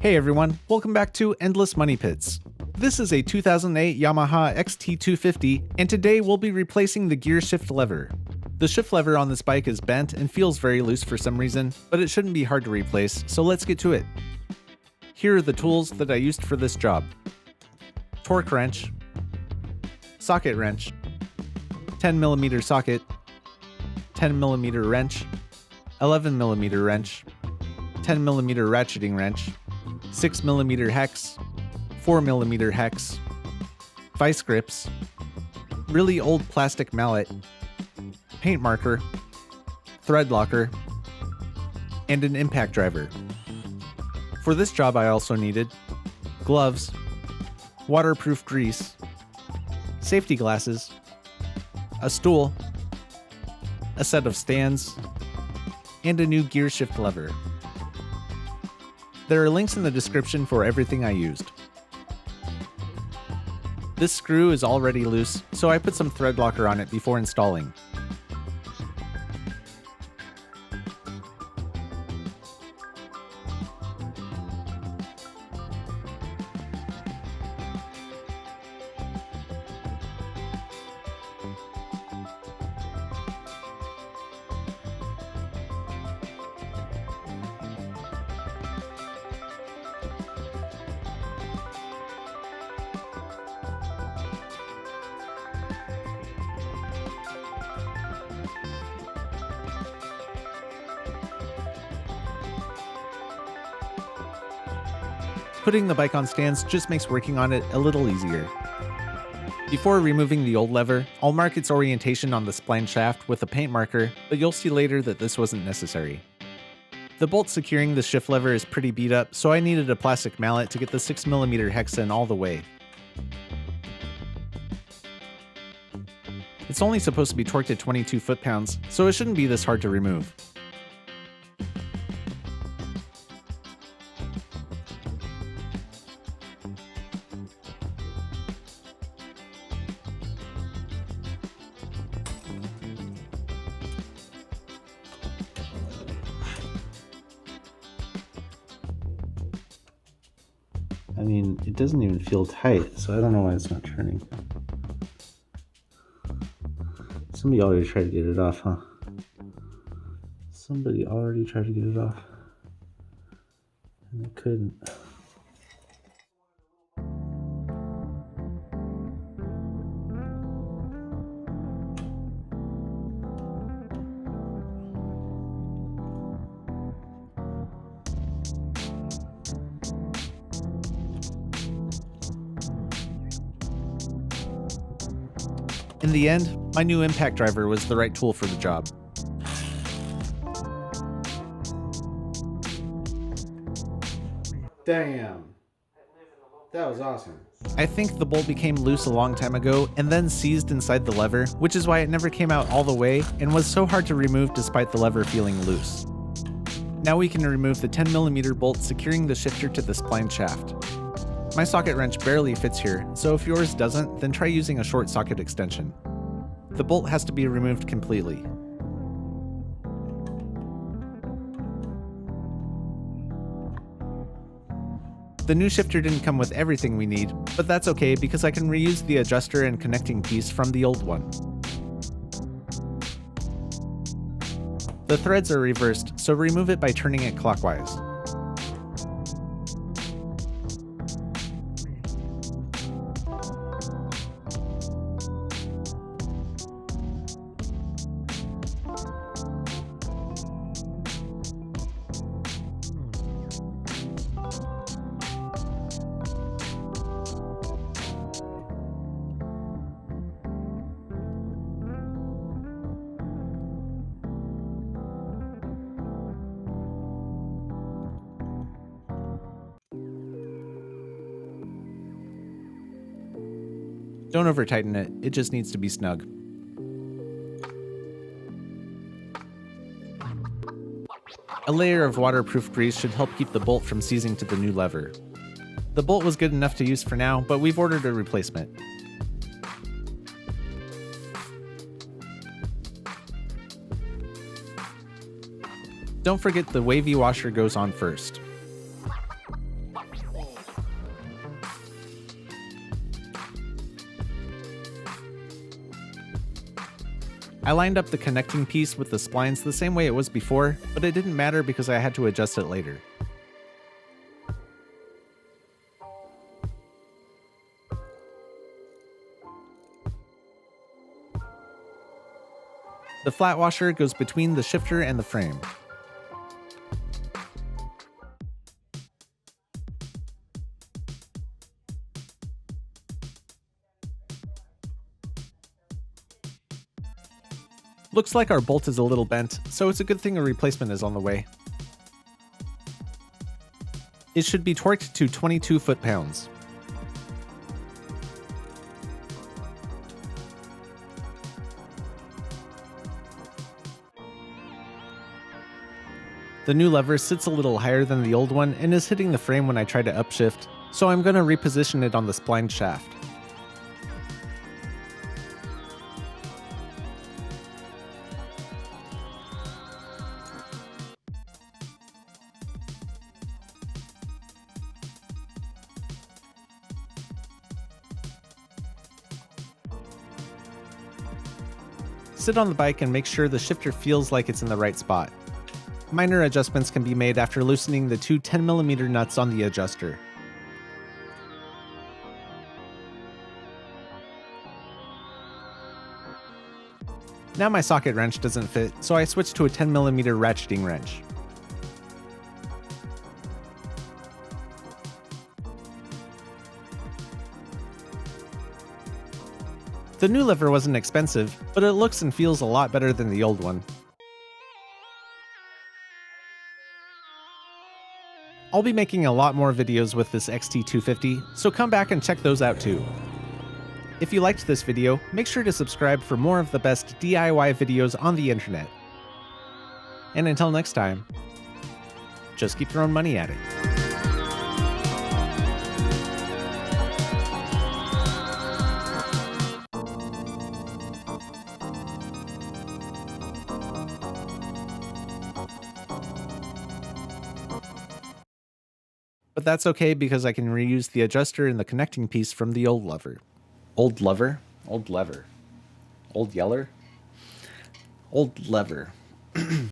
Hey everyone, welcome back to Endless Money Pits. This is a 2008 Yamaha XT250, and today we'll be replacing the gear shift lever. The shift lever on this bike is bent and feels very loose for some reason, but it shouldn't be hard to replace, so let's get to it. Here are the tools that I used for this job. Torque wrench, socket wrench, 10mm socket, 10mm wrench, 11mm wrench, 10mm ratcheting wrench, 6mm hex, 4mm hex, vice grips, really old plastic mallet, paint marker, thread locker, and an impact driver. For this job I also needed gloves, waterproof grease, safety glasses, a stool, a set of stands, and a new gear shift lever. There are links in the description for everything I used. This screw is already loose, so I put some thread locker on it before installing. Putting the bike on stands just makes working on it a little easier. Before removing the old lever, I'll mark its orientation on the spline shaft with a paint marker, but you'll see later that this wasn't necessary. The bolt securing the shift lever is pretty beat up, so I needed a plastic mallet to get the 6mm hex in all the way. It's only supposed to be torqued at 22 foot-pounds, so it shouldn't be this hard to remove. I mean, it doesn't even feel tight, so I don't know why it's not turning. Somebody already tried to get it off, huh? Somebody already tried to get it off. And they couldn't. In the end, my new impact driver was the right tool for the job. Damn. That was awesome. I think the bolt became loose a long time ago and then seized inside the lever, which is why it never came out all the way and was so hard to remove despite the lever feeling loose. Now we can remove the 10mm bolt securing the shifter to the spline shaft. My socket wrench barely fits here, so if yours doesn't, then try using a short socket extension. The bolt has to be removed completely. The new shifter didn't come with everything we need, but that's okay because I can reuse the adjuster and connecting piece from the old one. The threads are reversed, so remove it by turning it clockwise. Don't over tighten it, it just needs to be snug. A layer of waterproof grease should help keep the bolt from seizing to the new lever. The bolt was good enough to use for now, but we've ordered a replacement. Don't forget the wavy washer goes on first. I lined up the connecting piece with the splines the same way it was before, but it didn't matter because I had to adjust it later. The flat washer goes between the shifter and the frame. Looks like our bolt is a little bent, so it's a good thing a replacement is on the way. It should be torqued to 22 foot-pounds. The new lever sits a little higher than the old one and is hitting the frame when I try to upshift, so I'm going to reposition it on the spline shaft. Sit on the bike and make sure the shifter feels like it's in the right spot. Minor adjustments can be made after loosening the two 10mm nuts on the adjuster. Now my socket wrench doesn't fit, so I switched to a 10mm ratcheting wrench. The new lever wasn't expensive, but it looks and feels a lot better than the old one. I'll be making a lot more videos with this XT250, so come back and check those out too. If you liked this video, make sure to subscribe for more of the best DIY videos on the internet. And until next time, just keep throwing money at it. But that's okay because I can reuse the adjuster and the connecting piece from the old lever. Old lever? Old lever. Old yeller? Old lever.